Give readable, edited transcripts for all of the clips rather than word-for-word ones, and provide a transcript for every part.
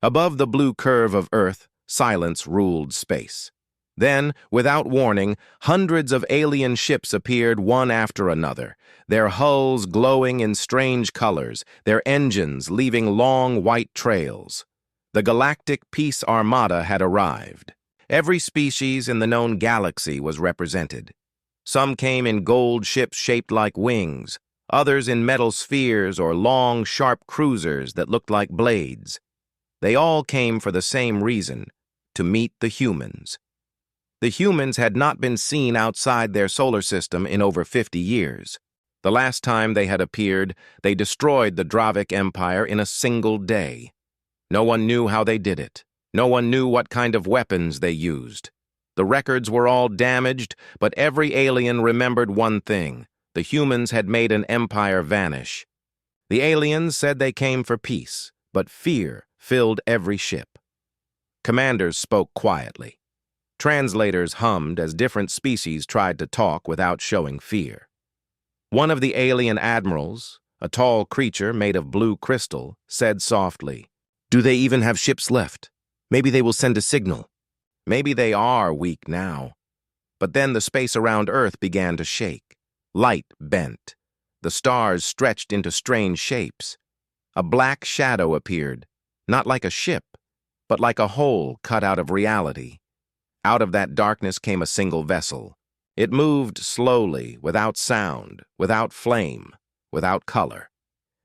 Above the blue curve of Earth, silence ruled space. Then, without warning, hundreds of alien ships appeared one after another, their hulls glowing in strange colors, their engines leaving long white trails. The Galactic Peace Armada had arrived. Every species in the known galaxy was represented. Some came in gold ships shaped like wings, others in metal spheres or long, sharp cruisers that looked like blades. They all came for the same reason, to meet the humans. The humans had not been seen outside their solar system in over 50 years. The last time they had appeared, they destroyed the Dravik Empire in a single day. No one knew how they did it. No one knew what kind of weapons they used. The records were all damaged, but every alien remembered one thing. The humans had made an empire vanish. The aliens said they came for peace, but fear filled every ship. Commanders spoke quietly. Translators hummed as different species tried to talk without showing fear. One of the alien admirals, a tall creature made of blue crystal, said softly, "Do they even have ships left? Maybe they will send a signal." Maybe they are weak now. But then the space around Earth began to shake. Light bent. The stars stretched into strange shapes. A black shadow appeared, not like a ship, but like a hole cut out of reality. Out of that darkness came a single vessel. It moved slowly, without sound, without flame, without color.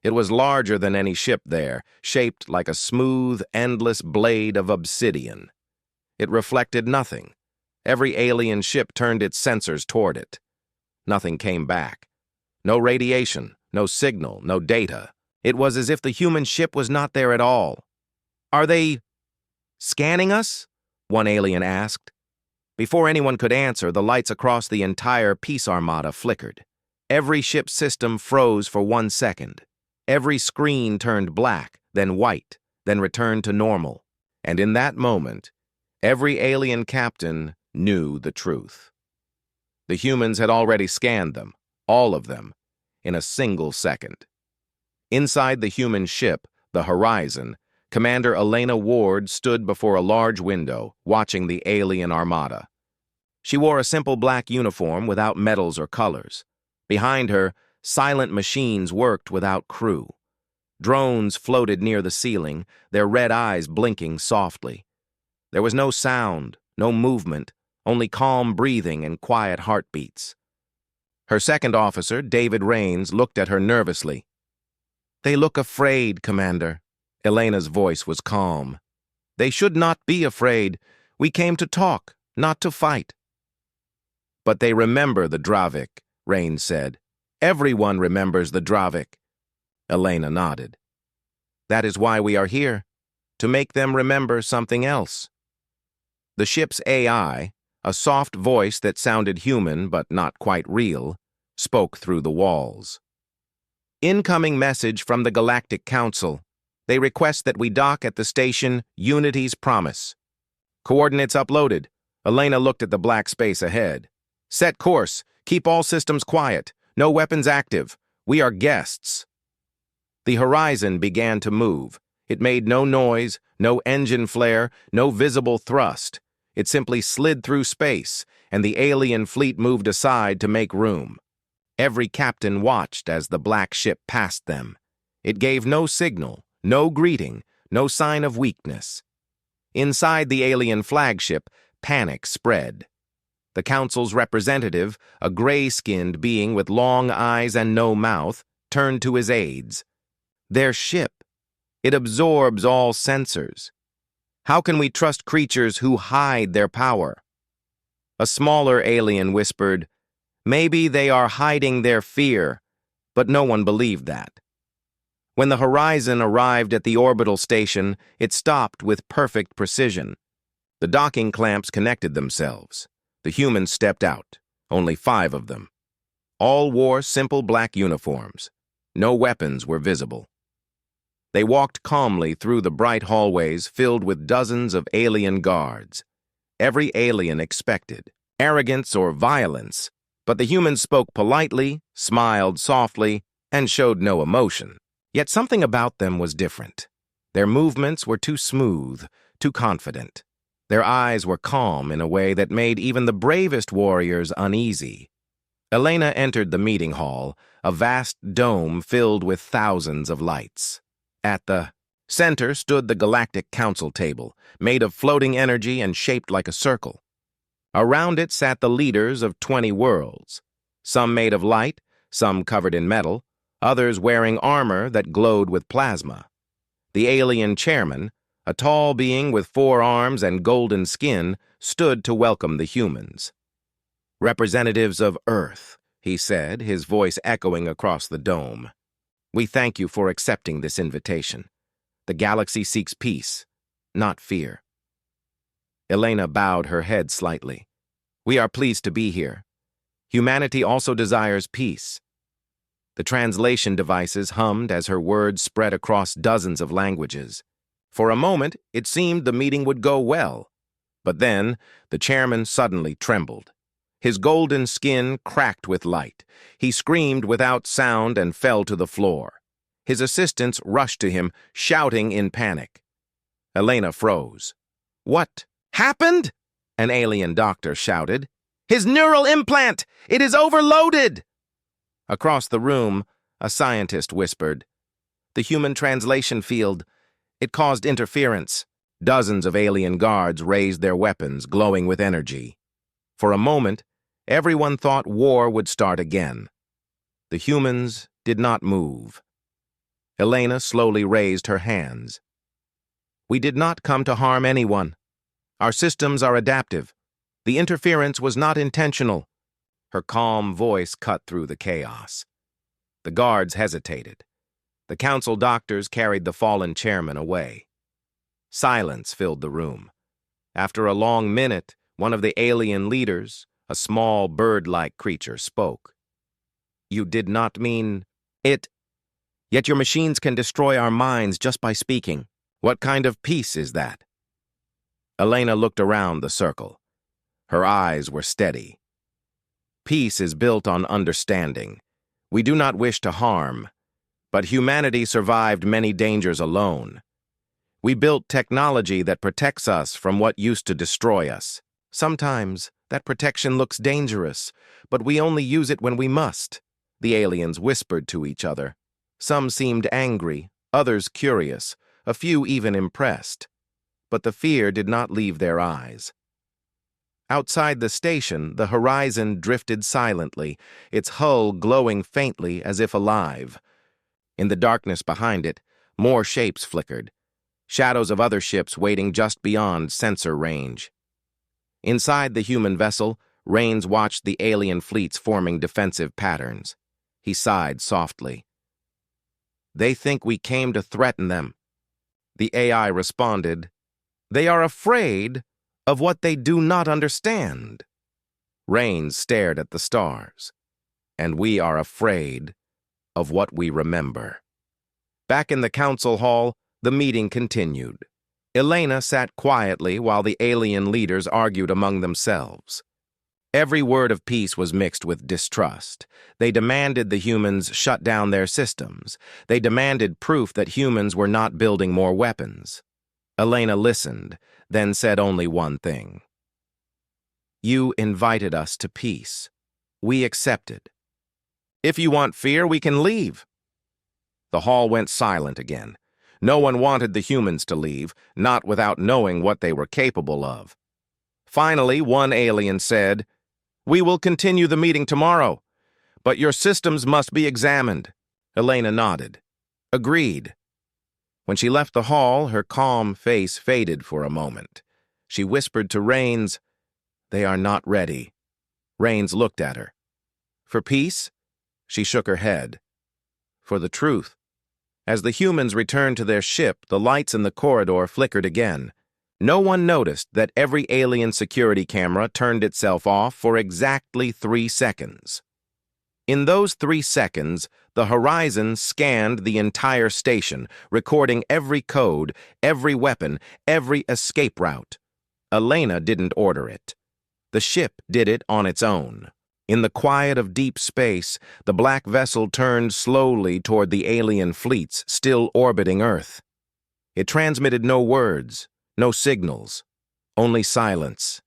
It was larger than any ship there, shaped like a smooth, endless blade of obsidian. It reflected nothing. Every alien ship turned its sensors toward it. Nothing came back. No radiation, no signal, no data. It was as if the human ship was not there at all. "Are they scanning us?" one alien asked. Before anyone could answer, the lights across the entire Peace Armada flickered. Every ship's system froze for 1 second. Every screen turned black, then white, then returned to normal. And in that moment, every alien captain knew the truth. The humans had already scanned them, all of them, in a single second. Inside the human ship, the Horizon, Commander Elena Ward stood before a large window, watching the alien armada. She wore a simple black uniform without medals or colors. Behind her, silent machines worked without crew. Drones floated near the ceiling, their red eyes blinking softly. There was no sound, no movement, only calm breathing and quiet heartbeats. Her second officer, David Rains, looked at her nervously. "They look afraid, Commander." Elena's voice was calm. "They should not be afraid. We came to talk, not to fight." "But they remember the Dravik," Rains said. "Everyone remembers the Dravik." Elena nodded. "That is why we are here, to make them remember something else." The ship's AI, a soft voice that sounded human but not quite real, spoke through the walls. "Incoming message from the Galactic Council. They request that we dock at the station Unity's Promise." "Coordinates uploaded." Elena looked at the black space ahead. "Set course. Keep all systems quiet. No weapons active. We are guests." The Horizon began to move. It made no noise, no engine flare, no visible thrust. It simply slid through space, and the alien fleet moved aside to make room. Every captain watched as the black ship passed them. It gave no signal, no greeting, no sign of weakness. Inside the alien flagship, panic spread. The Council's representative, a gray-skinned being with long eyes and no mouth, turned to his aides. "Their ship. It absorbs all sensors. How can we trust creatures who hide their power?" A smaller alien whispered, "Maybe they are hiding their fear," but no one believed that. When the Horizon arrived at the orbital station, it stopped with perfect precision. The docking clamps connected themselves. The humans stepped out, only 5 of them. All wore simple black uniforms. No weapons were visible. They walked calmly through the bright hallways filled with dozens of alien guards. Every alien expected arrogance or violence, but the humans spoke politely, smiled softly, and showed no emotion. Yet something about them was different. Their movements were too smooth, too confident. Their eyes were calm in a way that made even the bravest warriors uneasy. Elena entered the meeting hall, a vast dome filled with thousands of lights. At the center stood the Galactic Council table, made of floating energy and shaped like a circle. Around it sat the leaders of 20 worlds, some made of light, some covered in metal, others wearing armor that glowed with plasma. The alien chairman, a tall being with 4 arms and golden skin, stood to welcome the humans. "Representatives of Earth," he said, his voice echoing across the dome. "We thank you for accepting this invitation. The galaxy seeks peace, not fear." Elena bowed her head slightly. "We are pleased to be here. Humanity also desires peace." The translation devices hummed as her words spread across dozens of languages. For a moment, it seemed the meeting would go well. But then, the chairman suddenly trembled. His golden skin cracked with light. He screamed without sound and fell to the floor. His assistants rushed to him, shouting in panic. Elena froze. "What happened?" an alien doctor shouted. "His neural implant! It is overloaded!" Across the room, a scientist whispered. "The human translation field. It caused interference." Dozens of alien guards raised their weapons, glowing with energy. For a moment, everyone thought war would start again. The humans did not move. Elena slowly raised her hands. "We did not come to harm anyone. Our systems are adaptive. The interference was not intentional." Her calm voice cut through the chaos. The guards hesitated. The council doctors carried the fallen chairman away. Silence filled the room. After a long minute, one of the alien leaders, a small bird-like creature, spoke. "You did not mean it. Yet your machines can destroy our minds just by speaking. What kind of peace is that?" Elena looked around the circle. Her eyes were steady. "Peace is built on understanding. We do not wish to harm, but humanity survived many dangers alone. We built technology that protects us from what used to destroy us. Sometimes that protection looks dangerous, but we only use it when we must." The aliens whispered to each other. Some seemed angry, others curious, a few even impressed. But the fear did not leave their eyes. Outside the station, the horizon drifted silently, its hull glowing faintly as if alive. In the darkness behind it, more shapes flickered, shadows of other ships waiting just beyond sensor range. Inside the human vessel, Rains watched the alien fleets forming defensive patterns. He sighed softly. "They think we came to threaten them." The AI responded, "They are afraid of what they do not understand." Rains stared at the stars. "And we are afraid of what we remember." Back in the council hall, the meeting continued. Elena sat quietly while the alien leaders argued among themselves. Every word of peace was mixed with distrust. They demanded the humans shut down their systems. They demanded proof that humans were not building more weapons. Elena listened, then said only one thing. "You invited us to peace. We accepted. If you want fear, we can leave." The hall went silent again. No one wanted the humans to leave, not without knowing what they were capable of. Finally, one alien said, "We will continue the meeting tomorrow, but your systems must be examined." Elena nodded. "Agreed." When she left the hall, her calm face faded for a moment. She whispered to Rains, "They are not ready." Rains looked at her. "For peace?" She shook her head. "For the truth." As the humans returned to their ship, the lights in the corridor flickered again. No one noticed that every alien security camera turned itself off for exactly 3 seconds. In those 3 seconds, the horizon scanned the entire station, recording every code, every weapon, every escape route. Elena didn't order it. The ship did it on its own. In the quiet of deep space, the black vessel turned slowly toward the alien fleets still orbiting Earth. It transmitted no words, no signals, only silence.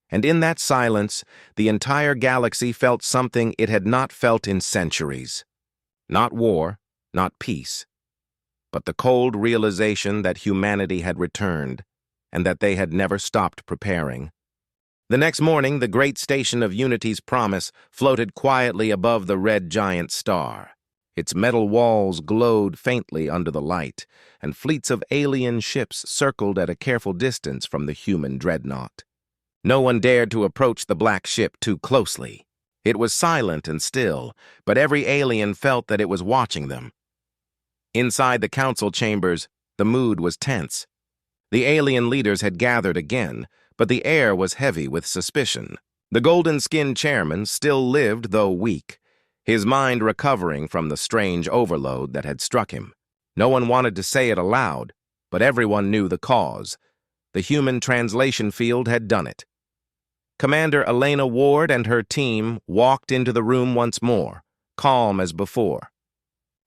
And in that silence, the entire galaxy felt something it had not felt in centuries. Not war, not peace, but the cold realization that humanity had returned and that they had never stopped preparing. The next morning, the great station of Unity's Promise floated quietly above the red giant star. Its metal walls glowed faintly under the light, and fleets of alien ships circled at a careful distance from the human dreadnought. No one dared to approach the black ship too closely. It was silent and still, but every alien felt that it was watching them. Inside the council chambers, the mood was tense. The alien leaders had gathered again, but the air was heavy with suspicion. The golden-skinned chairman still lived, though weak, his mind recovering from the strange overload that had struck him. No one wanted to say it aloud, but everyone knew the cause. The human translation field had done it. Commander Elena Ward and her team walked into the room once more, calm as before.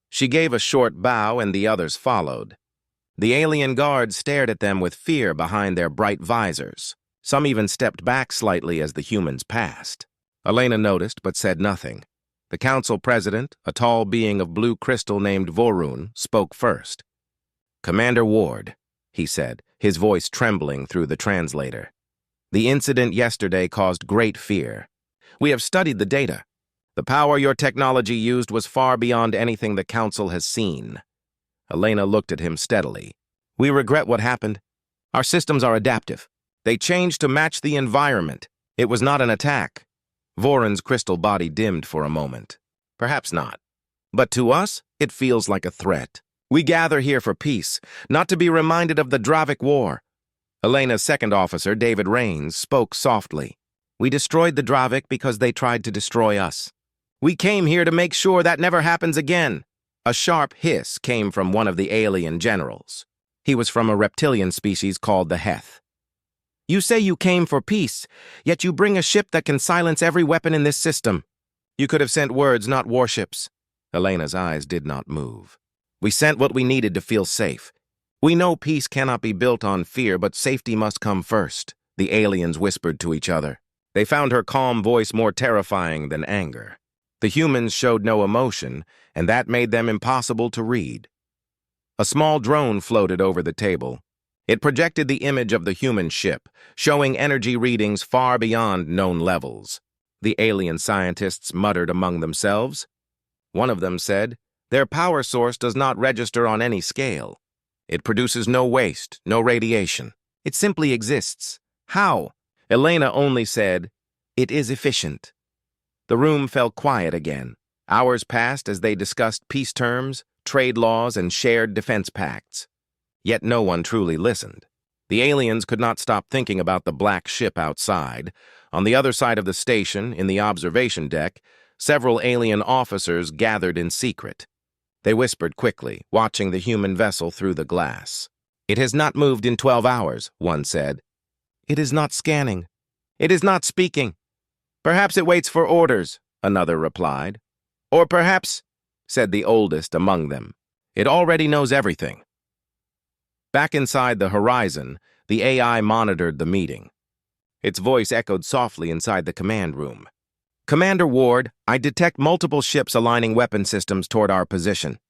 She gave a short bow and the others followed. The alien guards stared at them with fear behind their bright visors. Some even stepped back slightly as the humans passed. Elena noticed but said nothing. The council president, a tall being of blue crystal named Vorun, spoke first. "Commander Ward," he said, his voice trembling through the translator. "The incident yesterday caused great fear. We have studied the data. The power your technology used was far beyond anything the council has seen." Elena looked at him steadily. "We regret what happened. Our systems are adaptive. They changed to match the environment. It was not an attack." Vorun's crystal body dimmed for a moment. "Perhaps not. But to us, it feels like a threat. We gather here for peace, not to be reminded of the Dravic War." Elena's second officer, David Rains, spoke softly. "We destroyed the Dravic because they tried to destroy us. We came here to make sure that never happens again." A sharp hiss came from one of the alien generals. He was from a reptilian species called the Heth. "You say you came for peace, yet you bring a ship that can silence every weapon in this system. You could have sent words, not warships." Elena's eyes did not move. "We sent what we needed to feel safe. We know peace cannot be built on fear, but safety must come first," the aliens whispered to each other. They found her calm voice more terrifying than anger. The humans showed no emotion, and that made them impossible to read. A small drone floated over the table. It projected the image of the human ship, showing energy readings far beyond known levels. The alien scientists muttered among themselves. One of them said, "Their power source does not register on any scale. It produces no waste, no radiation. It simply exists. How?" Elena only said, "It is efficient." The room fell quiet again. Hours passed as they discussed peace terms, trade laws, and shared defense pacts. Yet no one truly listened. The aliens could not stop thinking about the black ship outside. On the other side of the station, in the observation deck, several alien officers gathered in secret. They whispered quickly, watching the human vessel through the glass. "It has not moved in 12 hours, one said. "It is not scanning. It is not speaking. Perhaps it waits for orders," another replied. "Or perhaps," said the oldest among them, "it already knows everything." Back inside the horizon, the AI monitored the meeting. Its voice echoed softly inside the command room. "Commander Ward, I detect multiple ships aligning weapon systems toward our position."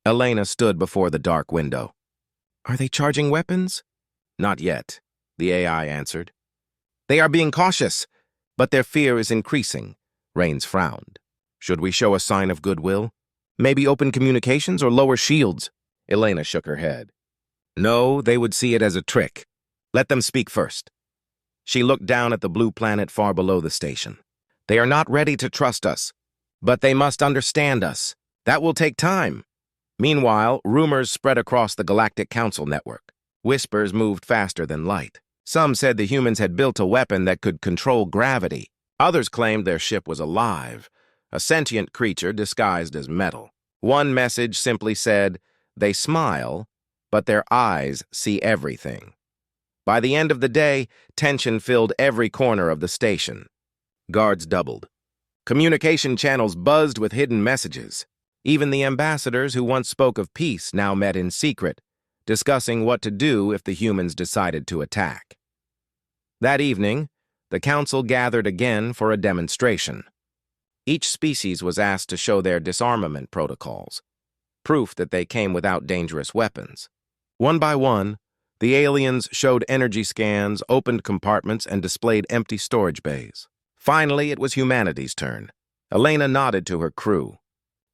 Elena stood before the dark window. "Are they charging weapons?" "Not yet," the AI answered. "They are being cautious, but their fear is increasing." Rains frowned. "Should we show a sign of goodwill? Maybe open communications or lower shields?" Elena shook her head. "No, they would see it as a trick. Let them speak first." She looked down at the blue planet far below the station. "They are not ready to trust us, but they must understand us. That will take time." Meanwhile, rumors spread across the Galactic Council network. Whispers moved faster than light. Some said the humans had built a weapon that could control gravity. Others claimed their ship was alive, a sentient creature disguised as metal. One message simply said, "They smile, but their eyes see everything." By the end of the day, tension filled every corner of the station. Guards doubled. Communication channels buzzed with hidden messages. Even the ambassadors who once spoke of peace now met in secret, discussing what to do if the humans decided to attack. That evening, the council gathered again for a demonstration. Each species was asked to show their disarmament protocols, proof that they came without dangerous weapons. One by one, the aliens showed energy scans, opened compartments, and displayed empty storage bays. Finally, it was humanity's turn. Elena nodded to her crew.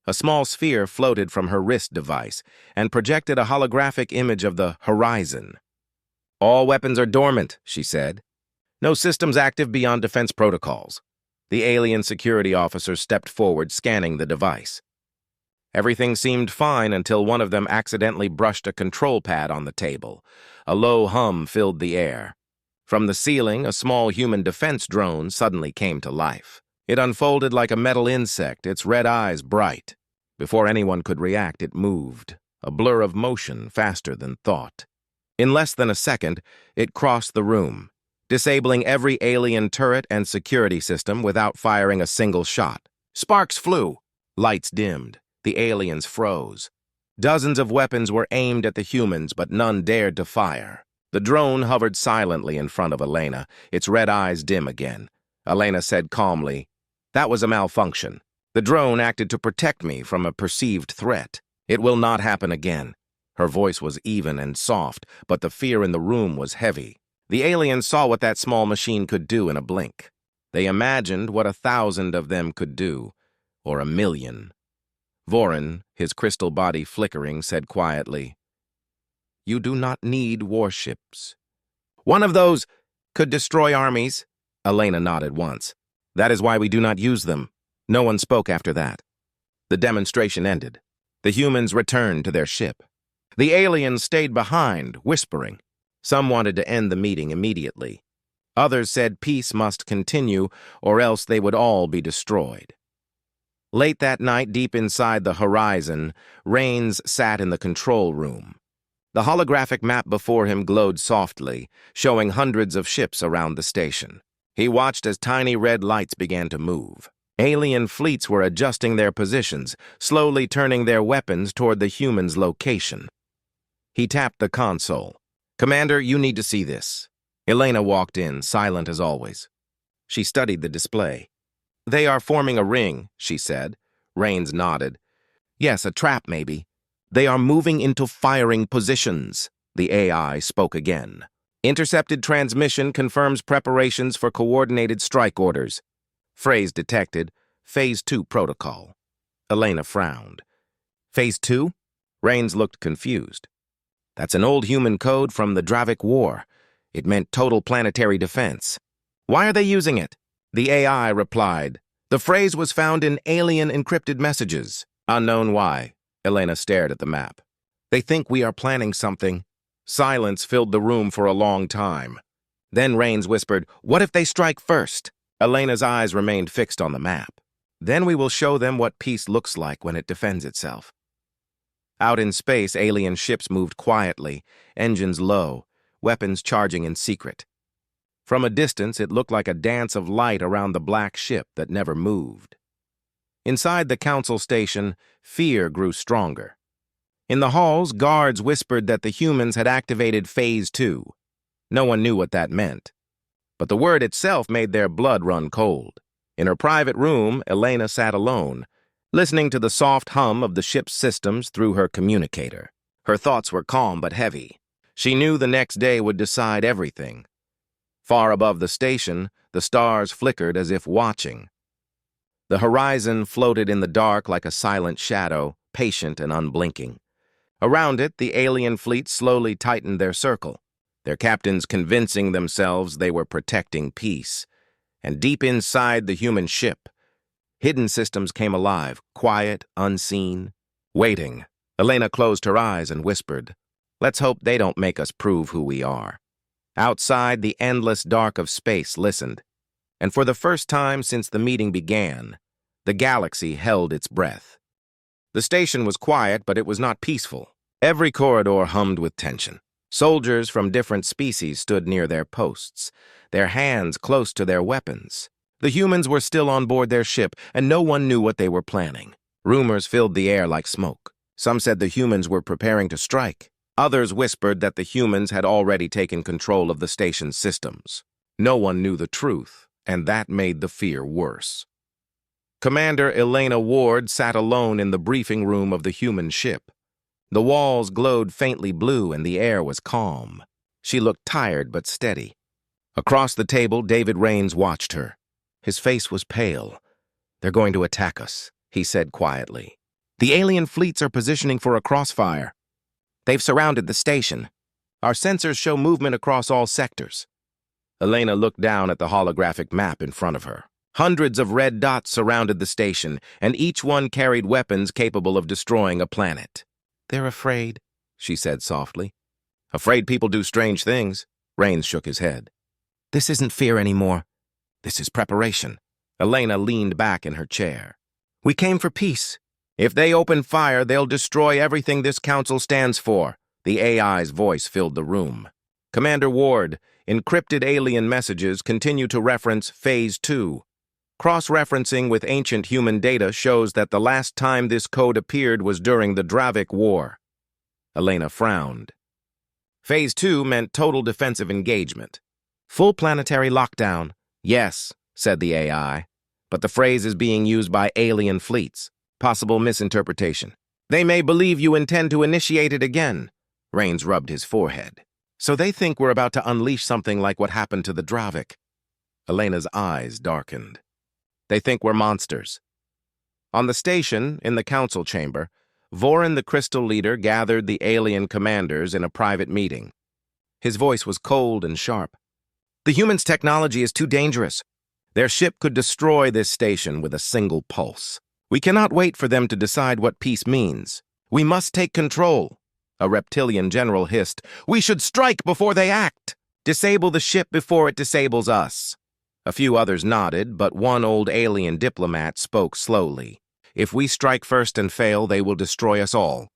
A small sphere floated from her wrist device and projected a holographic image of the horizon. "All weapons are dormant," she said. "No systems active beyond defense protocols." The alien security officer stepped forward, scanning the device. Everything seemed fine until one of them accidentally brushed a control pad on the table. A low hum filled the air. From the ceiling, a small human defense drone suddenly came to life. It unfolded like a metal insect, its red eyes bright. Before anyone could react, it moved, a blur of motion faster than thought. In less than a second, it crossed the room, disabling every alien turret and security system without firing a single shot. Sparks flew. Lights dimmed. The aliens froze. Dozens of weapons were aimed at the humans, but none dared to fire. The drone hovered silently in front of Elena, its red eyes dim again. Elena said calmly, "That was a malfunction. The drone acted to protect me from a perceived threat. It will not happen again." Her voice was even and soft, but the fear in the room was heavy. The aliens saw what that small machine could do in a blink. They imagined what 1,000 of them could do, or 1,000,000. Vorin, his crystal body flickering, said quietly, "You do not need warships." "One of those could destroy armies." Elena nodded once. "That is why we do not use them." No one spoke after that. The demonstration ended. The humans returned to their ship. The aliens stayed behind, whispering. Some wanted to end the meeting immediately. Others said peace must continue, or else they would all be destroyed. Late that night, deep inside the horizon, Rains sat in the control room. The holographic map before him glowed softly, showing hundreds of ships around the station. He watched as tiny red lights began to move. Alien fleets were adjusting their positions, slowly turning their weapons toward the humans' location. He tapped the console. "Commander, you need to see this." Elena walked in, silent as always. She studied the display. "They are forming a ring," she said. Rains nodded. "Yes, a trap, maybe. They are moving into firing positions." The AI spoke again. "Intercepted transmission confirms preparations for coordinated strike orders." Phrase detected. Phase 2 protocol. Elena frowned. "Phase 2? Rains looked confused. "That's an old human code from the HFY War. It meant total planetary defense." "Why are they using it?" The AI replied. "The phrase was found in alien encrypted messages." "Unknown why." Elena stared at the map. "They think we are planning something." Silence filled the room for a long time. Then Rains whispered, "What if they strike first?" Elena's eyes remained fixed on the map. "Then we will show them what peace looks like when it defends itself." Out in space, alien ships moved quietly, engines low, weapons charging in secret. From a distance, it looked like a dance of light around the black ship that never moved. Inside the council station, fear grew stronger. In the halls, guards whispered that the humans had activated Phase 2. No one knew what that meant. But the word itself made their blood run cold. In her private room, Elena sat alone, listening to the soft hum of the ship's systems through her communicator. Her thoughts were calm but heavy. She knew the next day would decide everything. Far above the station, the stars flickered as if watching. The horizon floated in the dark like a silent shadow, patient and unblinking. Around it, the alien fleet slowly tightened their circle, their captains convincing themselves they were protecting peace. And deep inside the human ship, hidden systems came alive, quiet, unseen, waiting. Elena closed her eyes and whispered, "Let's hope they don't make us prove who we are." Outside, the endless dark of space listened, and for the first time since the meeting began, the galaxy held its breath. The station was quiet, but it was not peaceful. Every corridor hummed with tension. Soldiers from different species stood near their posts, their hands close to their weapons. The humans were still on board their ship, and no one knew what they were planning. Rumors filled the air like smoke. Some said the humans were preparing to strike. Others whispered that the humans had already taken control of the station's systems. No one knew the truth, and that made the fear worse. Commander Elena Ward sat alone in the briefing room of the human ship. The walls glowed faintly blue and the air was calm. She looked tired but steady. Across the table, David Rains watched her. His face was pale. "They're going to attack us," he said quietly. "The alien fleets are positioning for a crossfire. They've surrounded the station. Our sensors show movement across all sectors." Elena looked down at the holographic map in front of her. Hundreds of red dots surrounded the station, and each one carried weapons capable of destroying a planet. "They're afraid," she said softly. "Afraid people do strange things." Rains shook his head. "This isn't fear anymore. This is preparation." Elena leaned back in her chair. "We came for peace. If they open fire, they'll destroy everything this council stands for." The AI's voice filled the room. "Commander Ward, encrypted alien messages continue to reference Phase 2. Cross-referencing with ancient human data shows that the last time this code appeared was during the Galactic War." Elena frowned. Phase 2 meant total defensive engagement. "Full planetary lockdown." "Yes," said the AI, "but the phrase is being used by alien fleets. Possible misinterpretation. They may believe you intend to initiate it again." Rains rubbed his forehead. "So they think we're about to unleash something like what happened to the Dravik." Elena's eyes darkened. "They think we're monsters." On the station, in the council chamber, Vorin the Crystal Leader gathered the alien commanders in a private meeting. His voice was cold and sharp. "The humans' technology is too dangerous. Their ship could destroy this station with a single pulse. We cannot wait for them to decide what peace means. We must take control." A reptilian general hissed, "We should strike before they act. Disable the ship before it disables us." A few others nodded, but one old alien diplomat spoke slowly. "If we strike first and fail, they will destroy us all.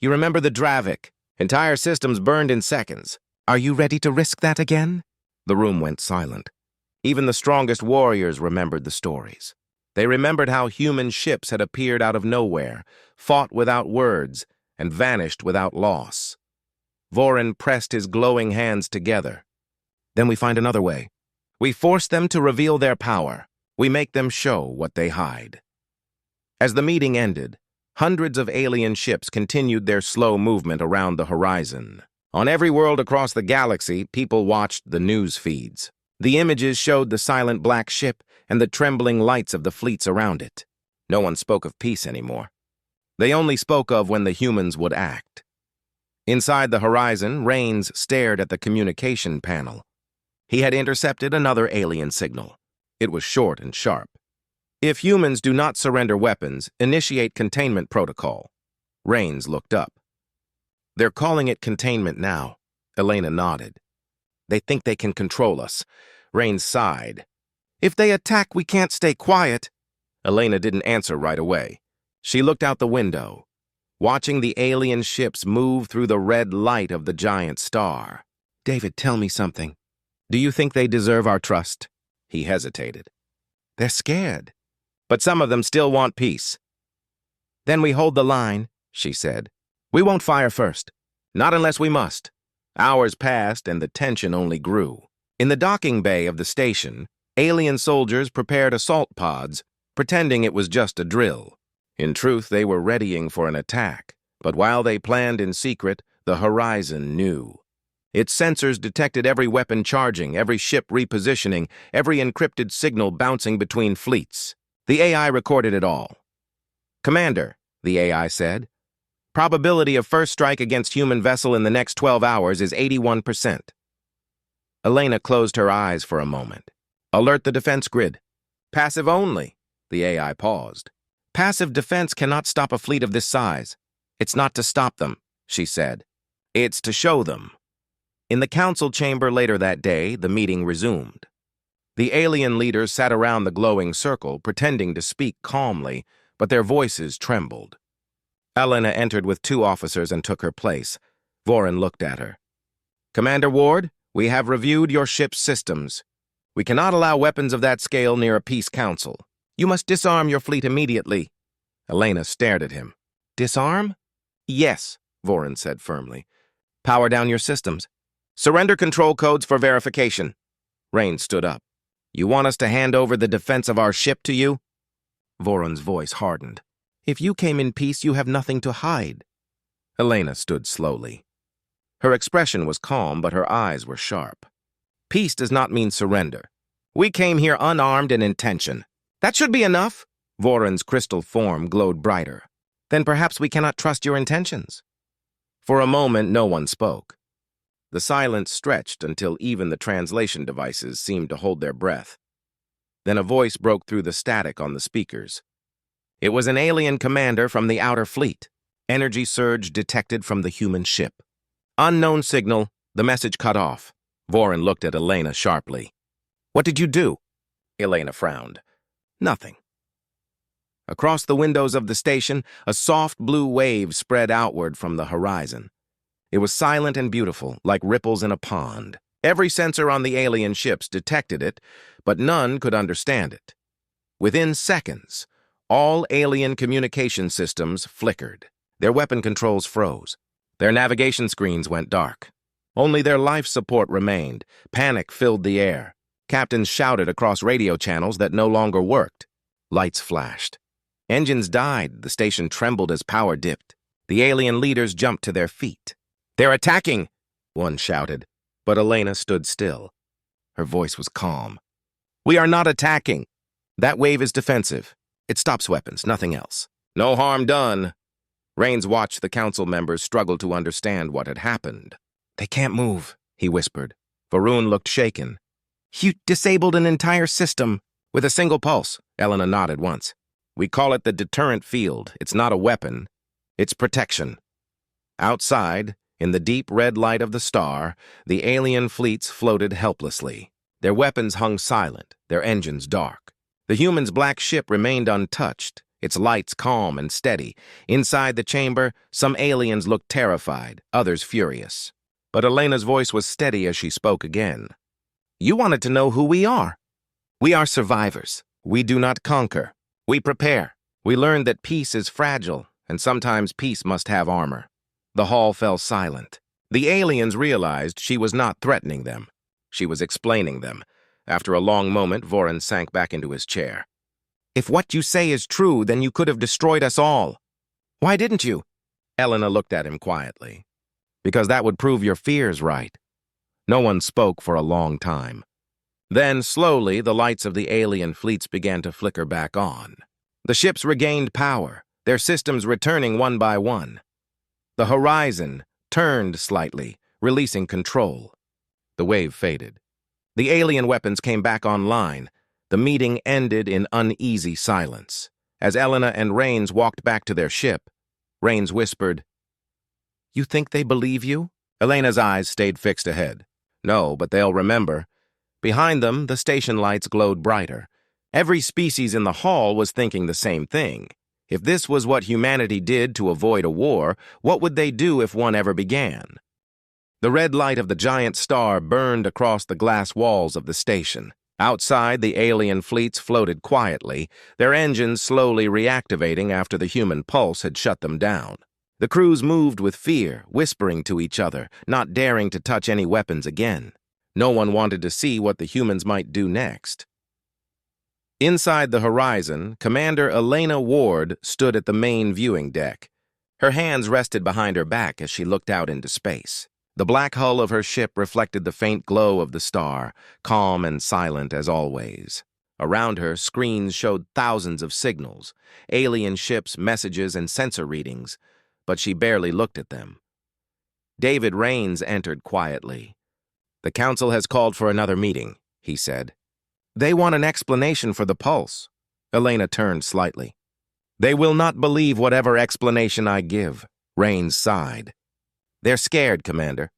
You remember the Dravik? Entire systems burned in seconds. Are you ready to risk that again?" The room went silent. Even the strongest warriors remembered the stories. They remembered how human ships had appeared out of nowhere, fought without words, and vanished without loss. Vorin pressed his glowing hands together. "Then we find another way. We force them to reveal their power. We make them show what they hide." As the meeting ended, hundreds of alien ships continued their slow movement around the horizon. On every world across the galaxy, people watched the news feeds. The images showed the silent black ship and the trembling lights of the fleets around it. No one spoke of peace anymore. They only spoke of when the humans would act. Inside the horizon, Rains stared at the communication panel. He had intercepted another alien signal. It was short and sharp. "If humans do not surrender weapons, initiate containment protocol." Rains looked up. "They're calling it containment now." Elena nodded. "They think they can control us." Rains sighed. "If they attack, we can't stay quiet." Elena didn't answer right away. She looked out the window, watching the alien ships move through the red light of the giant star. "David, tell me something. Do you think they deserve our trust?" He hesitated. "They're scared. But some of them still want peace." "Then we hold the line," she said. "We won't fire first. Not unless we must." Hours passed and the tension only grew. In the docking bay of the station, alien soldiers prepared assault pods, pretending it was just a drill. In truth, they were readying for an attack. But while they planned in secret, the horizon knew. Its sensors detected every weapon charging, every ship repositioning, every encrypted signal bouncing between fleets. The AI recorded it all. "Commander," the AI said, "probability of first strike against human vessel in the next 12 hours is 81%. Elena closed her eyes for a moment. "Alert the defense grid." "Passive only." The AI paused. "Passive defense cannot stop a fleet of this size. It's not to stop them," she said. "It's to show them." In the council chamber later that day, the meeting resumed. The alien leaders sat around the glowing circle, pretending to speak calmly, but their voices trembled. Elena entered with 2 officers and took her place. Vorin looked at her. "Commander Ward, we have reviewed your ship's systems. We cannot allow weapons of that scale near a peace council. You must disarm your fleet immediately." Elena stared at him. "Disarm?" "Yes," Vorin said firmly. Power down your systems. Surrender control codes for verification. Rain stood up. You want us to hand over the defense of our ship to you? Voron's voice hardened. If you came in peace, you have nothing to hide. Elena stood slowly. Her expression was calm, but her eyes were sharp. Peace does not mean surrender. We came here unarmed in intention. That should be enough. Voron's crystal form glowed brighter. Then perhaps we cannot trust your intentions. For a moment, no one spoke. The silence stretched until even the translation devices seemed to hold their breath. Then a voice broke through the static on the speakers. It was an alien commander from the outer fleet. Energy surge detected from the human ship. Unknown signal, the message cut off. Voron looked at Elena sharply. What did you do? Elena frowned. Nothing. Across the windows of the station, a soft blue wave spread outward from the horizon. It was silent and beautiful, like ripples in a pond. Every sensor on the alien ships detected it, but none could understand it. Within seconds, all alien communication systems flickered. Their weapon controls froze. Their navigation screens went dark. Only their life support remained. Panic filled the air. Captains shouted across radio channels that no longer worked. Lights flashed. Engines died. The station trembled as power dipped. The alien leaders jumped to their feet. They're attacking, one shouted, but Elena stood still. Her voice was calm. We are not attacking. That wave is defensive. It stops weapons, nothing else. No harm done. Rains watched the council members struggle to understand what had happened. They can't move, he whispered. Varun looked shaken. You disabled an entire system. With a single pulse, Elena nodded once. We call it the deterrent field. It's not a weapon. It's protection. Outside, in the deep red light of the star, the alien fleets floated helplessly. Their weapons hung silent, their engines dark. The humans' black ship remained untouched, its lights calm and steady. Inside the chamber, some aliens looked terrified, others furious. But Elena's voice was steady as she spoke again. You wanted to know who we are. We are survivors. We do not conquer. We prepare. We learned that peace is fragile, and sometimes peace must have armor. The hall fell silent. The aliens realized she was not threatening them. She was explaining them. After a long moment, Voron sank back into his chair. If what you say is true, then you could have destroyed us all. Why didn't you? Elena looked at him quietly. Because that would prove your fears right. No one spoke for a long time. Then, slowly, the lights of the alien fleets began to flicker back on. The ships regained power, their systems returning one by one. The horizon turned slightly, releasing control. The wave faded. The alien weapons came back online. The meeting ended in uneasy silence. As Elena and Rains walked back to their ship, Rains whispered, You think they believe you? Elena's eyes stayed fixed ahead. No, but they'll remember. Behind them, the station lights glowed brighter. Every species in the hall was thinking the same thing. If this was what humanity did to avoid a war, what would they do if one ever began? The red light of the giant star burned across the glass walls of the station. Outside, the alien fleets floated quietly, their engines slowly reactivating after the human pulse had shut them down. The crews moved with fear, whispering to each other, not daring to touch any weapons again. No one wanted to see what the humans might do next. Inside the horizon, Commander Elena Ward stood at the main viewing deck. Her hands rested behind her back as she looked out into space. The black hull of her ship reflected the faint glow of the star, calm and silent as always. Around her, screens showed thousands of signals, alien ships, messages, and sensor readings, but she barely looked at them. David Rains entered quietly. The council has called for another meeting, he said. They want an explanation for the pulse. Elena turned slightly. They will not believe whatever explanation I give, Rains sighed. They're scared, Commander.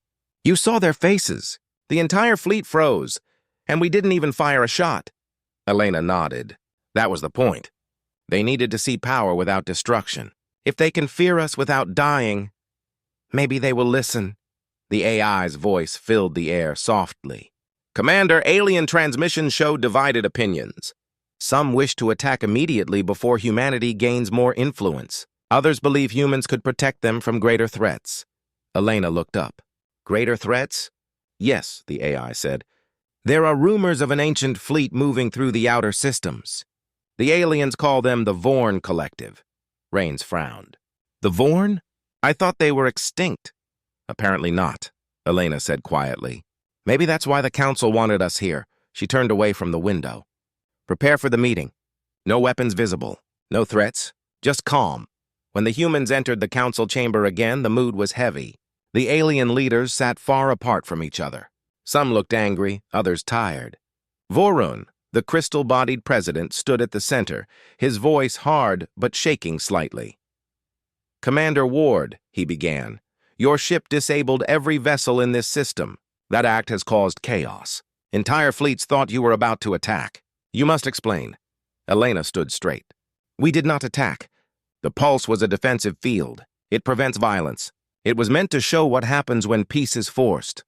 You saw their faces. The entire fleet froze, and we didn't even fire a shot. Elena nodded. That was the point. They needed to see power without destruction. If they can fear us without dying, maybe they will listen. The AI's voice filled the air softly. Commander, alien transmissions show divided opinions. Some wish to attack immediately before humanity gains more influence. Others believe humans could protect them from greater threats. Elena looked up. Greater threats? Yes, the AI said. There are rumors of an ancient fleet moving through the outer systems. The aliens call them the Vorn Collective. Rains frowned. The Vorn? I thought they were extinct. Apparently not, Elena said quietly. Maybe that's why the council wanted us here. She turned away from the window. Prepare for the meeting. No weapons visible. No threats. Just calm. When the humans entered the council chamber again, the mood was heavy. The alien leaders sat far apart from each other. Some looked angry, others tired. Vorun, the crystal-bodied president, stood at the center, his voice hard but shaking slightly. Commander Ward, he began, your ship disabled every vessel in this system. That act has caused chaos. Entire fleets thought you were about to attack. You must explain. Elena stood straight. We did not attack. The pulse was a defensive field. It prevents violence. It was meant to show what happens when peace is forced.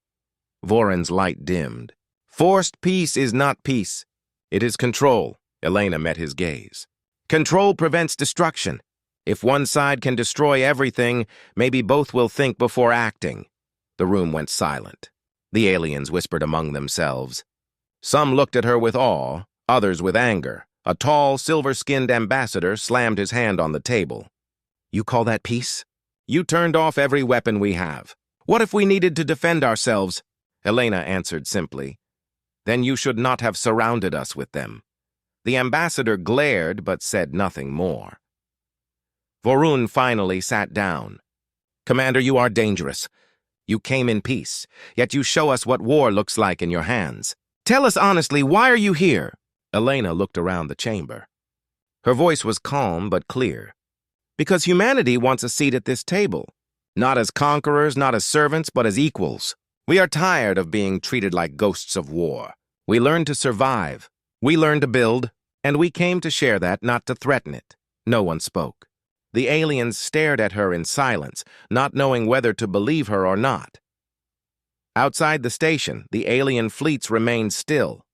Voron's light dimmed. Forced peace is not peace. It is control. Elena met his gaze. Control prevents destruction. If one side can destroy everything, maybe both will think before acting. The room went silent. The aliens whispered among themselves. Some looked at her with awe, others with anger. A tall, silver-skinned ambassador slammed his hand on the table. You call that peace? You turned off every weapon we have. What if we needed to defend ourselves? Elena answered simply. Then you should not have surrounded us with them. The ambassador glared but said nothing more. Vorun finally sat down. Commander, you are dangerous. You came in peace, yet you show us what war looks like in your hands. Tell us honestly, why are you here? Elena looked around the chamber. Her voice was calm but clear. Because humanity wants a seat at this table. Not as conquerors, not as servants, but as equals. We are tired of being treated like ghosts of war. We learned to survive. We learned to build, and we came to share that, not to threaten it. No one spoke. The aliens stared at her in silence, not knowing whether to believe her or not. Outside the station, the alien fleets remained still.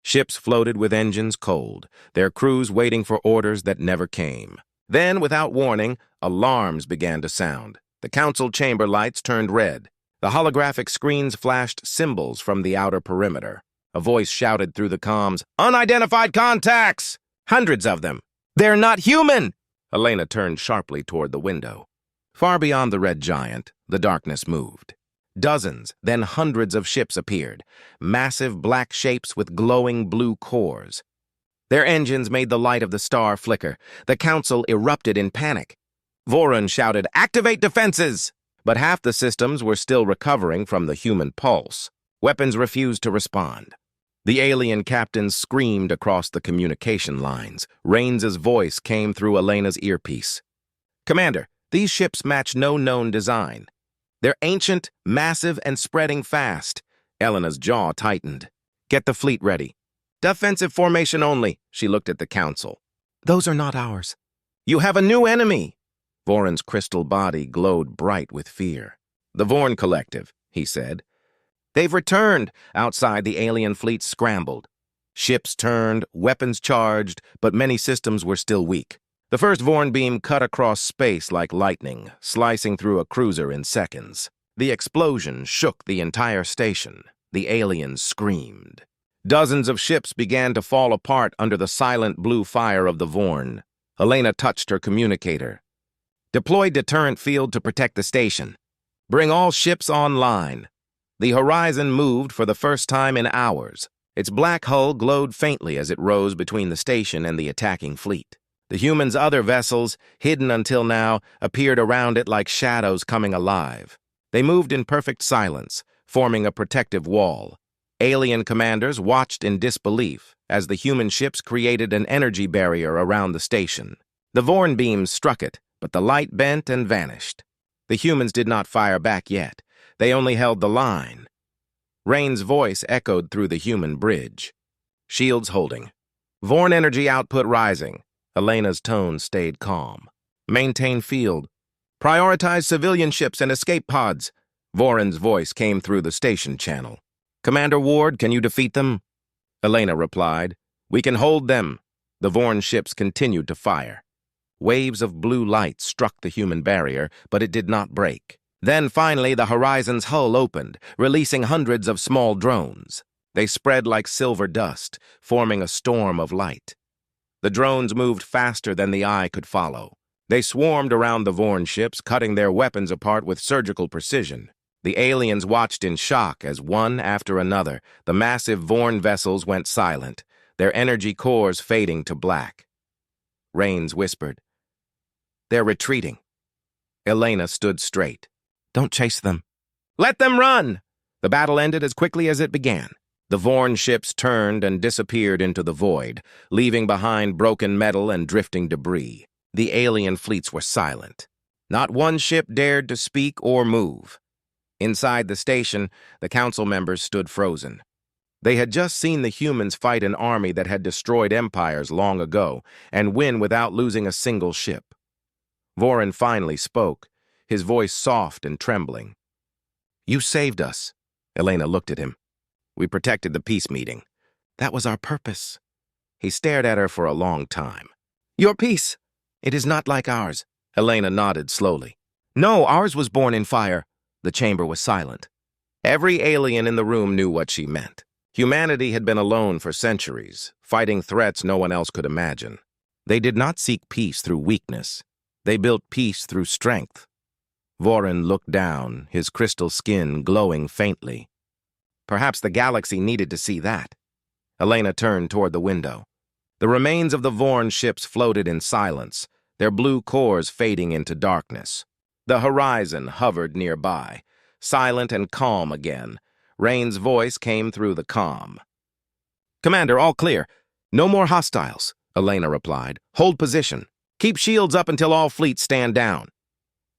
Ships floated with engines cold, their crews waiting for orders that never came. Then, without warning, alarms began to sound. The council chamber lights turned red. The holographic screens flashed symbols from the outer perimeter. A voice shouted through the comms, "Unidentified contacts! Hundreds of them! They're not human!" Elena turned sharply toward the window. Far beyond the red giant, the darkness moved. Dozens, then hundreds of ships appeared, massive black shapes with glowing blue cores. Their engines made the light of the star flicker. The council erupted in panic. Vorun shouted, "Activate defenses!" But half the systems were still recovering from the human pulse. Weapons refused to respond. The alien captains screamed across the communication lines. Rains's voice came through Elena's earpiece. Commander, these ships match no known design. They're ancient, massive, and spreading fast. Elena's jaw tightened. Get the fleet ready. Defensive formation only, she looked at the council. Those are not ours. You have a new enemy. Voron's crystal body glowed bright with fear. The Vorn Collective, he said. They've returned. Outside, the alien fleet scrambled. Ships turned, weapons charged, but many systems were still weak. The first Vorn beam cut across space like lightning, slicing through a cruiser in seconds. The explosion shook the entire station. The aliens screamed. Dozens of ships began to fall apart under the silent blue fire of the Vorn. Elena touched her communicator. Deploy deterrent field to protect the station. Bring all ships online. The horizon moved for the first time in hours. Its black hull glowed faintly as it rose between the station and the attacking fleet. The humans' other vessels, hidden until now, appeared around it like shadows coming alive. They moved in perfect silence, forming a protective wall. Alien commanders watched in disbelief as the human ships created an energy barrier around the station. The Vorn beams struck it, but the light bent and vanished. The humans did not fire back yet. They only held the line. Rain's voice echoed through the human bridge. Shields holding. Vorn energy output rising. Elena's tone stayed calm. Maintain field. Prioritize civilian ships and escape pods. Voron's voice came through the station channel. Commander Ward, can you defeat them? Elena replied. We can hold them. The Vorn ships continued to fire. Waves of blue light struck the human barrier, but it did not break. Then finally the horizon's hull opened, releasing hundreds of small drones. They spread like silver dust, forming a storm of light. The drones moved faster than the eye could follow. They swarmed around the Vorn ships, cutting their weapons apart with surgical precision. The aliens watched in shock as one after another, the massive Vorn vessels went silent, their energy cores fading to black. Rains whispered, "They're retreating." Elena stood straight. "Don't chase them. Let them run!" The battle ended as quickly as it began. The Vorn ships turned and disappeared into the void, leaving behind broken metal and drifting debris. The alien fleets were silent. Not one ship dared to speak or move. Inside the station, the council members stood frozen. They had just seen the humans fight an army that had destroyed empires long ago and win without losing a single ship. Vorin finally spoke, his voice soft and trembling. "You saved us." Elena looked at him. "We protected the peace meeting. That was our purpose." He stared at her for a long time. "Your peace? It is not like ours." Elena nodded slowly. "No, ours was born in fire." The chamber was silent. Every alien in the room knew what she meant. Humanity had been alone for centuries, fighting threats no one else could imagine. They did not seek peace through weakness. They built peace through strength. Vorin looked down, his crystal skin glowing faintly. Perhaps the galaxy needed to see that. Elena turned toward the window. The remains of the Vorn ships floated in silence, their blue cores fading into darkness. The horizon hovered nearby, silent and calm again. Rain's voice came through the calm. "Commander, all clear. No more hostiles," Elena replied. "Hold position. Keep shields up until all fleets stand down."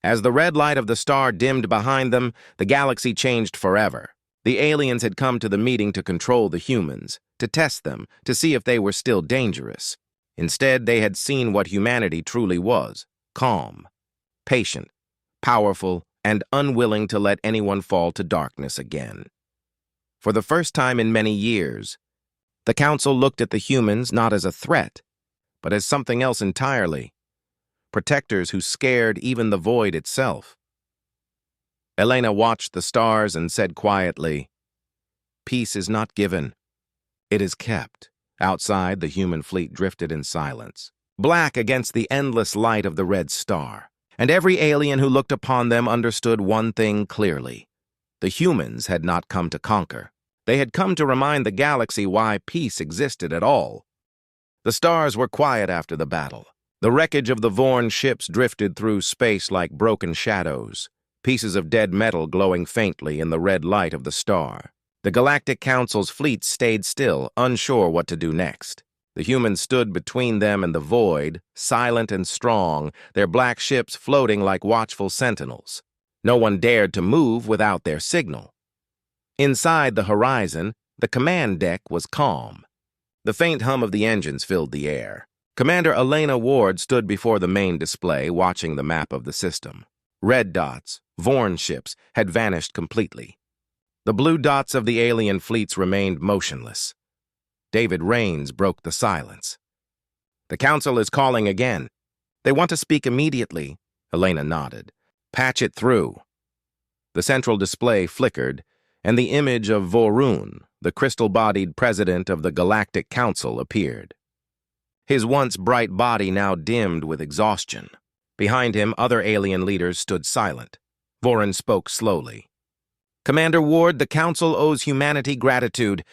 As the red light of the star dimmed behind them, the galaxy changed forever. The aliens had come to the meeting to control the humans, to test them, to see if they were still dangerous. Instead, they had seen what humanity truly was: calm, patient, powerful, and unwilling to let anyone fall to darkness again. For the first time in many years, the Council looked at the humans not as a threat, but as something else entirely. Protectors who scared even the void itself. Elena watched the stars and said quietly, "Peace is not given. It is kept." Outside, the human fleet drifted in silence, black against the endless light of the red star. And every alien who looked upon them understood one thing clearly. The humans had not come to conquer. They had come to remind the galaxy why peace existed at all. The stars were quiet after the battle. The wreckage of the Vorn ships drifted through space like broken shadows, pieces of dead metal glowing faintly in the red light of the star. The Galactic Council's fleet stayed still, unsure what to do next. The humans stood between them and the void, silent and strong, their black ships floating like watchful sentinels. No one dared to move without their signal. Inside the horizon, the command deck was calm. The faint hum of the engines filled the air. Commander Elena Ward stood before the main display, watching the map of the system. Red dots, Vorn ships, had vanished completely. The blue dots of the alien fleets remained motionless. David Rains broke the silence. "The Council is calling again. They want to speak immediately." Elena nodded. "Patch it through." The central display flickered, and the image of Vorun, the crystal-bodied president of the Galactic Council, appeared. His once bright body now dimmed with exhaustion. Behind him, other alien leaders stood silent. Vorin spoke slowly. "Commander Ward, the Council owes humanity gratitude.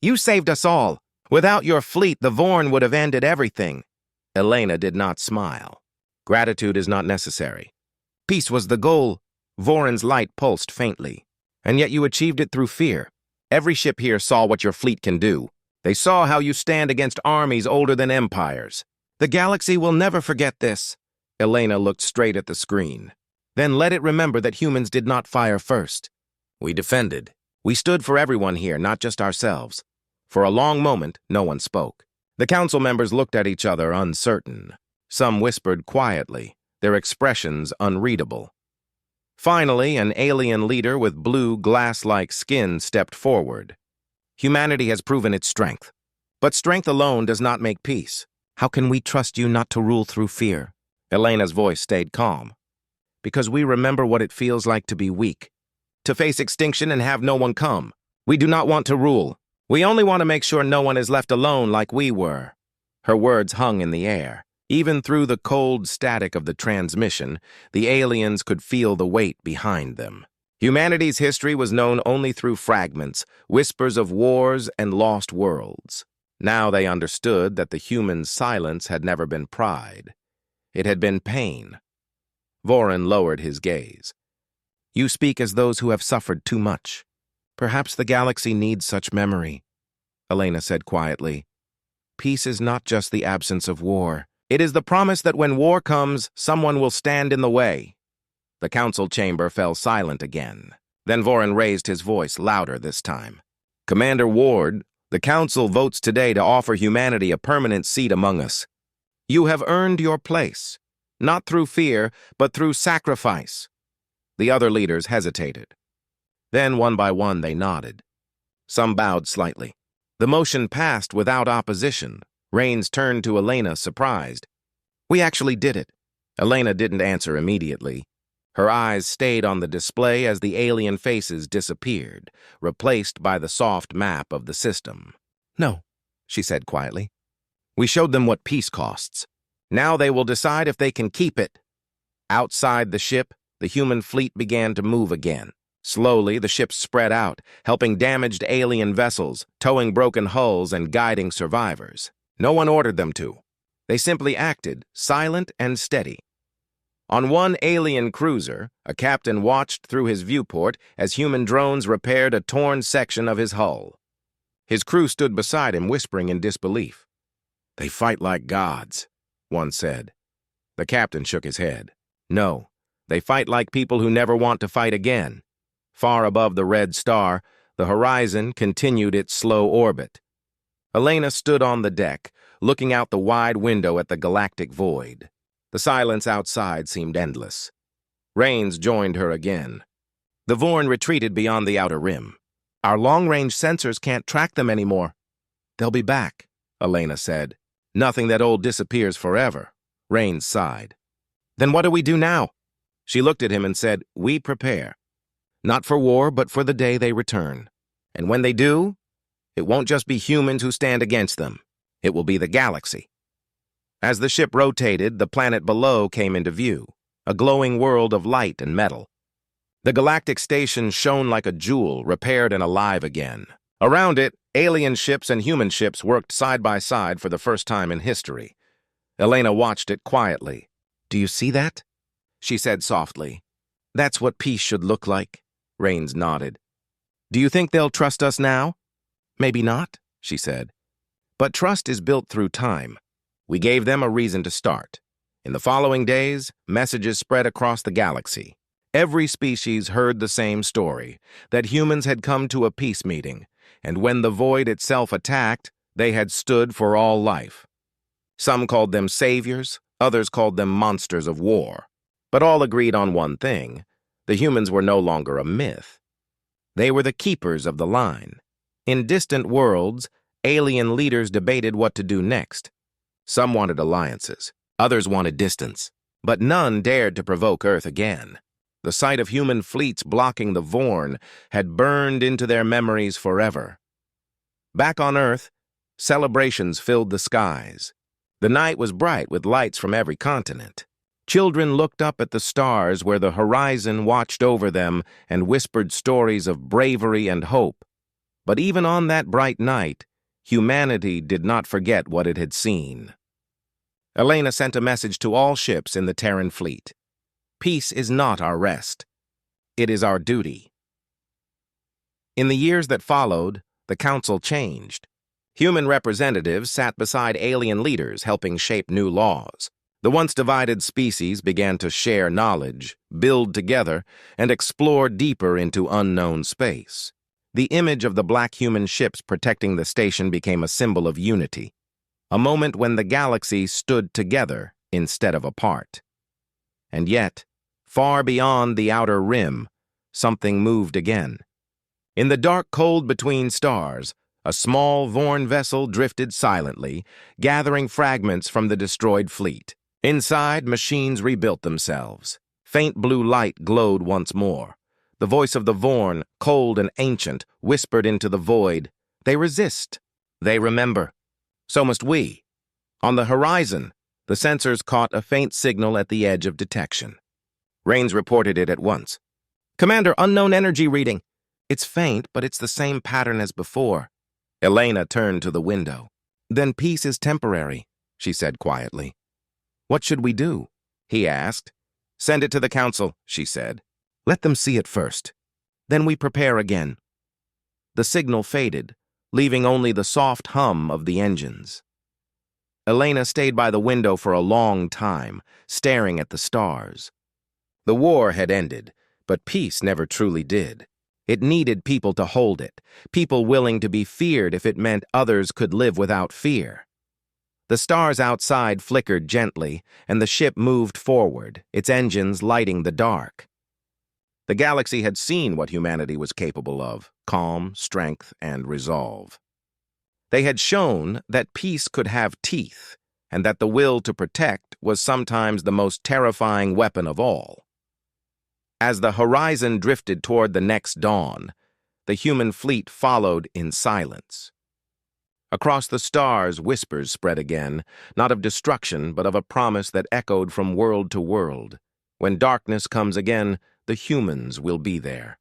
You saved us all. Without your fleet, the Vorn would have ended everything." Elena did not smile. "Gratitude is not necessary. Peace was the goal." Vorin's light pulsed faintly. "And yet you achieved it through fear. Every ship here saw what your fleet can do. They saw how you stand against armies older than empires. The galaxy will never forget this." Elena looked straight at the screen. "Then let it remember that humans did not fire first. We defended. We stood for everyone here, not just ourselves." For a long moment, no one spoke. The council members looked at each other, uncertain. Some whispered quietly, their expressions unreadable. Finally, an alien leader with blue, glass-like skin stepped forward. "Humanity has proven its strength. But strength alone does not make peace. How can we trust you not to rule through fear?" Elena's voice stayed calm. because we remember what it feels like to be weak, to face extinction and have no one come. We do not want to rule. We only want to make sure no one is left alone like we were." Her words hung in the air. Even through the cold static of the transmission, the aliens could feel the weight behind them. Humanity's history was known only through fragments, whispers of wars and lost worlds. Now they understood that the human silence had never been pride. It had been pain. Vorin lowered his gaze. "You speak as those who have suffered too much. Perhaps the galaxy needs such memory," Elena said quietly. "Peace is not just the absence of war. It is the promise that when war comes, someone will stand in the way." The council chamber fell silent again. Then Vorin raised his voice, louder this time. "Commander Ward, the council votes today to offer humanity a permanent seat among us. You have earned your place, not through fear, but through sacrifice." The other leaders hesitated. Then, one by one, they nodded. Some bowed slightly. The motion passed without opposition. Rains turned to Elena, surprised. "We actually did it." Elena didn't answer immediately. Her eyes stayed on the display as the alien faces disappeared, replaced by the soft map of the system. "No," she said quietly. "We showed them what peace costs. Now they will decide if they can keep it." Outside the ship, the human fleet began to move again. Slowly, the ships spread out, helping damaged alien vessels, towing broken hulls, and guiding survivors. No one ordered them to. They simply acted, silent and steady. On one alien cruiser, a captain watched through his viewport as human drones repaired a torn section of his hull. His crew stood beside him, whispering in disbelief. "They fight like gods," one said. The captain shook his head. "No, they fight like people who never want to fight again." Far above the red star, the horizon continued its slow orbit. Elena stood on the deck, looking out the wide window at the galactic void. The silence outside seemed endless. Rains joined her again. The Vorn retreated beyond the outer rim. "Our long-range sensors can't track them anymore." "They'll be back," Elena said. "Nothing that old disappears forever." Rains sighed. "Then what do we do now?" She looked at him and said, "We prepare. Not for war, but for the day they return. And when they do, it won't just be humans who stand against them. It will be the galaxy." As the ship rotated, the planet below came into view, a glowing world of light and metal. The galactic station shone like a jewel, repaired and alive again. Around it, alien ships and human ships worked side by side for the first time in history. Elena watched it quietly. "Do you see that?" she said softly. "That's what peace should look like." Rains nodded. "Do you think they'll trust us now?" "Maybe not," she said. "But trust is built through time. We gave them a reason to start. In the following days, messages spread across the galaxy. Every species heard the same story, that humans had come to a peace meeting, and when the void itself attacked, they had stood for all life. Some called them saviors, others called them monsters of war. But all agreed on one thing: the humans were no longer a myth. They were the keepers of the line. In distant worlds, alien leaders debated what to do next. Some wanted alliances, others wanted distance, but none dared to provoke Earth again. The sight of human fleets blocking the Vorn had burned into their memories forever. Back on Earth, celebrations filled the skies. The night was bright with lights from every continent. Children looked up at the stars where the horizon watched over them and whispered stories of bravery and hope. But even on that bright night, humanity did not forget what it had seen. Elena sent a message to all ships in the Terran fleet. Peace is not our rest. It is our duty. In the years that followed, the council changed. Human representatives sat beside alien leaders, helping shape new laws. The once divided species began to share knowledge, build together, and explore deeper into unknown space. The image of the black human ships protecting the station became a symbol of unity, a moment when the galaxy stood together instead of apart. And yet, far beyond the outer rim, something moved again. In the dark cold between stars, a small Vorn vessel drifted silently, gathering fragments from the destroyed fleet. Inside, machines rebuilt themselves. Faint blue light glowed once more. The voice of the Vorn, cold and ancient, whispered into the void. They resist. They remember. So must we. On the horizon, the sensors caught a faint signal at the edge of detection. Rains reported it at once. "Commander, unknown energy reading." "It's faint, but it's the same pattern as before." Elena turned to the window. "Then peace is temporary," she said quietly. "What should we do?" he asked. "Send it to the council," she said. "Let them see it first. Then we prepare again." The signal faded, leaving only the soft hum of the engines. Elena stayed by the window for a long time, staring at the stars. The war had ended, but peace never truly did. It needed people to hold it, people willing to be feared if it meant others could live without fear. The stars outside flickered gently, and the ship moved forward, its engines lighting the dark. The galaxy had seen what humanity was capable of: calm, strength, and resolve. They had shown that peace could have teeth, and that the will to protect was sometimes the most terrifying weapon of all. As the horizon drifted toward the next dawn, the human fleet followed in silence. Across the stars, whispers spread again, not of destruction, but of a promise that echoed from world to world. When darkness comes again, the humans will be there.